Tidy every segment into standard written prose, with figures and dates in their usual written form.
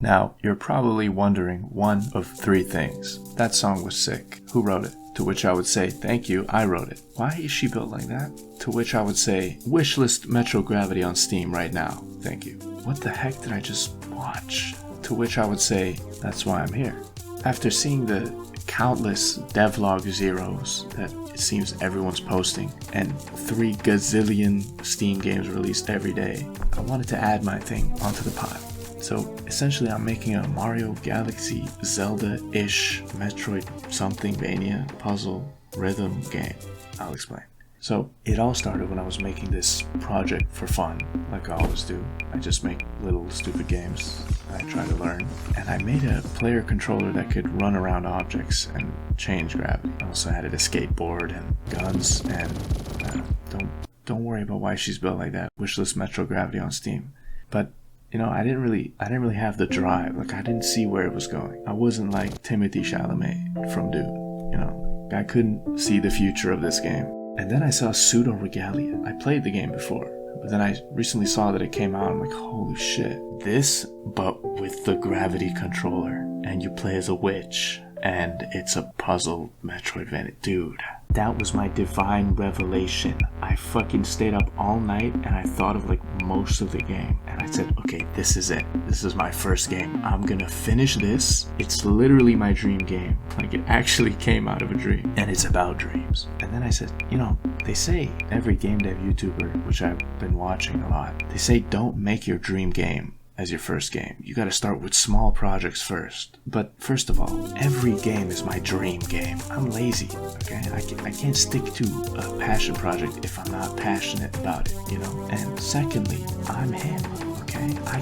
Now, you're probably wondering one of three things. That song was sick. Who wrote it? To which I would say, thank you, I wrote it. Why is she built like that? To which I would say, wishlist Metro Gravity on Steam right now. Thank you. What the heck did I just watch? To which I would say, that's why I'm here. After seeing the countless devlog zeros that it seems everyone's posting, and 3 gazillion Steam games released every day, I wanted to add my thing onto the pile. So essentially I'm making a Mario Galaxy Zelda-ish Metroid something-vania puzzle rhythm game. I'll explain. So it all started when I was making this project for fun, like I always do. I just make little stupid games. I try to learn. And I made a player controller that could run around objects and change gravity. I also added a skateboard and guns, and don't worry about why she's built like that. Wishlist Metro Gravity on Steam. But you know, I didn't really have the drive. Like, I didn't see where it was going. I wasn't like Timothy Chalamet from Dune. You know, I couldn't see the future of this game. And then I saw Pseudo Regalia. I played the game before, but then I recently saw that it came out. I'm like, holy shit. This, but with the gravity controller. And you play as a witch. And it's a puzzle Metroidvania. Dude, that was my divine revelation. I fucking stayed up all night and I thought of like most of the game. And I said, okay, this is it. This is my first game. I'm gonna finish this. It's literally my dream game. Like, it actually came out of a dream. And it's about dreams. And then I said, you know, they say, every game dev YouTuber, which I've been watching a lot, they say don't make your dream game as your first game. You gotta start with small projects first. But first of all, every game is my dream game. I'm lazy, okay? I can't stick to a passion project if I'm not passionate about it, you know? And secondly, I'm him, okay? I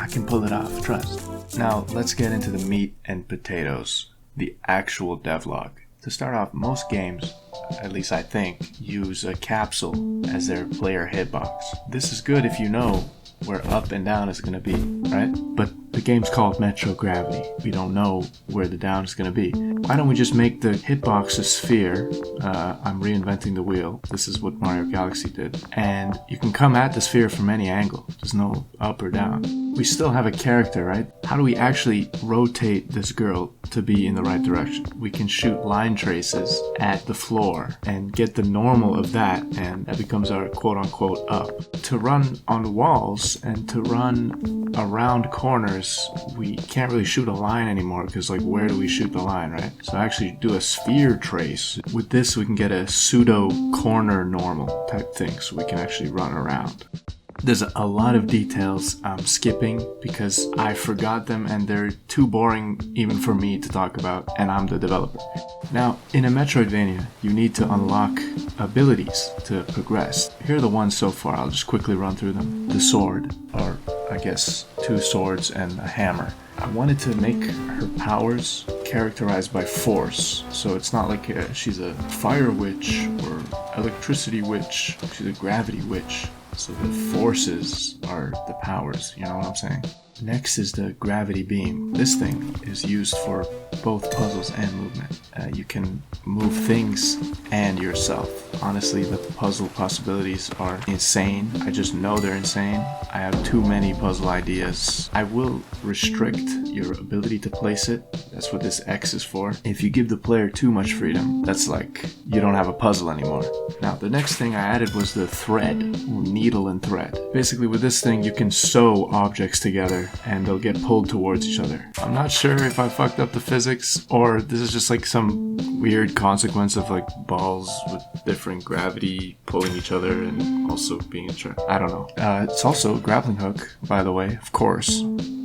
can pull it off, trust. Now, let's get into the meat and potatoes, the actual devlog. To start off, most games, at least I think, use a capsule as their player hitbox. This is good if you know where up and down is going to be, right? But the game's called Metro Gravity. We don't know where the down is going to be. Why don't we just make the hitbox a sphere? I'm reinventing the wheel. This is what Mario Galaxy did. And you can come at the sphere from any angle. There's no up or down. We still have a character, right? How do we actually rotate this girl to be in the right direction? We can shoot line traces at the floor and get the normal of that, and that becomes our quote-unquote up. To run on walls and to run around corners, we can't really shoot a line anymore, because like, where do we shoot the line, right? So actually do a sphere trace. With this we can get a pseudo corner normal type thing, so we can actually run around. There's a lot of details I'm skipping because I forgot them and they're too boring even for me to talk about, and I'm the developer. Now, in a Metroidvania, you need to unlock abilities to progress. Here are the ones so far. I'll just quickly run through them. The sword, or I guess 2 swords and a hammer. I wanted to make her powers characterized by force, so it's not like she's a fire witch or electricity witch. She's a gravity witch. So the forces are the powers, you know what I'm saying? Next is the gravity beam. This thing is used for both puzzles and movement. You can move things and yourself. Honestly, the puzzle possibilities are insane. I just know they're insane. I have too many puzzle ideas. I will restrict your ability to place it. That's what this X is for. If you give the player too much freedom, that's like you don't have a puzzle anymore. Now, the next thing I added was the thread, needle and thread. Basically, with this thing, you can sew objects together and they'll get pulled towards each other. I'm not sure if I fucked up the physics or this is just like some weird consequence of like balls with different gravity pulling each other and also being a I don't know. It's also a grappling hook, by the way, of course,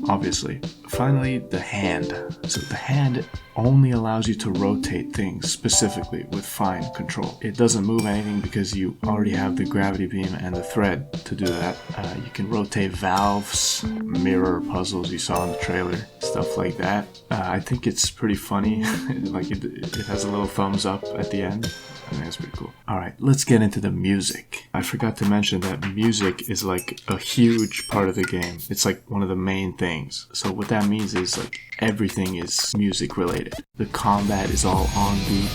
obviously. Finally, the hand. So the hand only allows you to rotate things specifically with fine control. It doesn't move anything because you already have the gravity beam and the thread to do that. You can rotate valves, mirror puzzles you saw in the trailer, stuff like that. I think it's pretty funny. Like it has a little thumbs up at the end. I think that's pretty cool. Alright, let's get into the music. I forgot to mention that music is like a huge part of the game. It's like one of the main things. So what that means is like everything is music related. The combat is all on beat.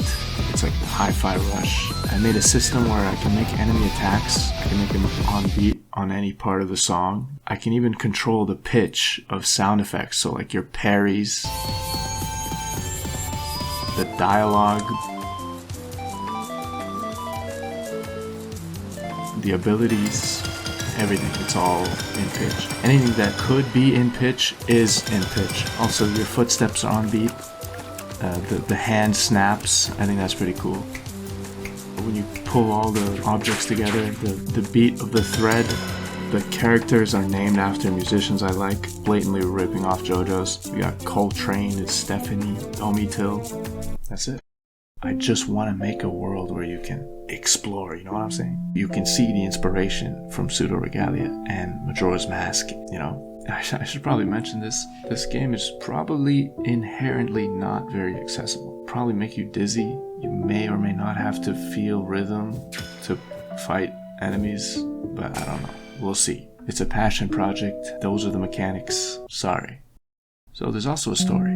It's like the hi-fi rush. I made a system where I can make enemy attacks. I can make them on beat. on any part of the song. I can even control the pitch of sound effects, so like your parries, the dialogue, the abilities, everything. It's all in pitch. Anything that could be in pitch is in pitch. Also, your footsteps are on beat. The hand snaps. I think that's pretty cool. When you pull all the objects together, the beat of the thread, the characters are named after musicians I like. Blatantly ripping off JoJo's. We got Coltrane, it's Stephanie, Omi Till. That's it. I just want to make a world where you can explore, you know what I'm saying? You can see the inspiration from Pseudo Regalia and Majora's Mask, you know? I should probably mention this. This game is probably inherently not very accessible. Probably make you dizzy. You may or may not have to feel rhythm to fight enemies, but I don't know. We'll see. It's a passion project. Those are the mechanics. Sorry. So there's also a story.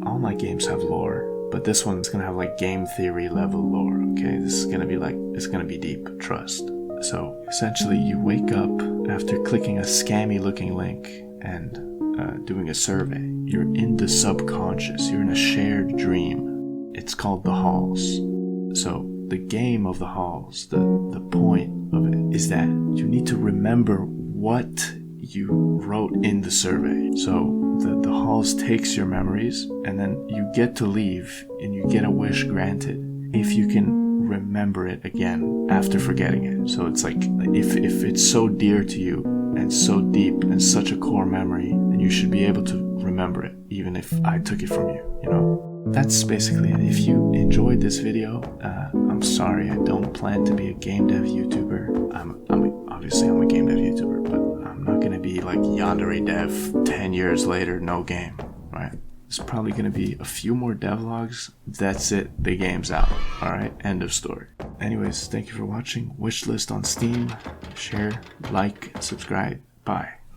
All my games have lore, but this one's gonna have like game theory level lore, okay? This is gonna be like, it's gonna be deep, trust. So essentially you wake up after clicking a scammy looking link and doing a survey. You're in the subconscious, you're in a shared dream. It's called the halls. So the game of the halls, the point of it is that you need to remember what you wrote in the survey. So the halls takes your memories and then you get to leave and you get a wish granted if you can remember it again after forgetting it. So it's like if it's so dear to you and so deep and such a core memory, then you should be able to remember it even if I took it from you, you know? That's basically it. If you enjoyed this video, I'm sorry, I don't plan to be a game dev YouTuber. Obviously I'm a game dev YouTuber, but I'm not gonna be like Yandere Dev 10 years later, no game, right? There's probably gonna be a few more devlogs. That's it, the game's out. Alright, end of story. Anyways, thank you for watching. Wishlist on Steam. Share, like, subscribe. Bye.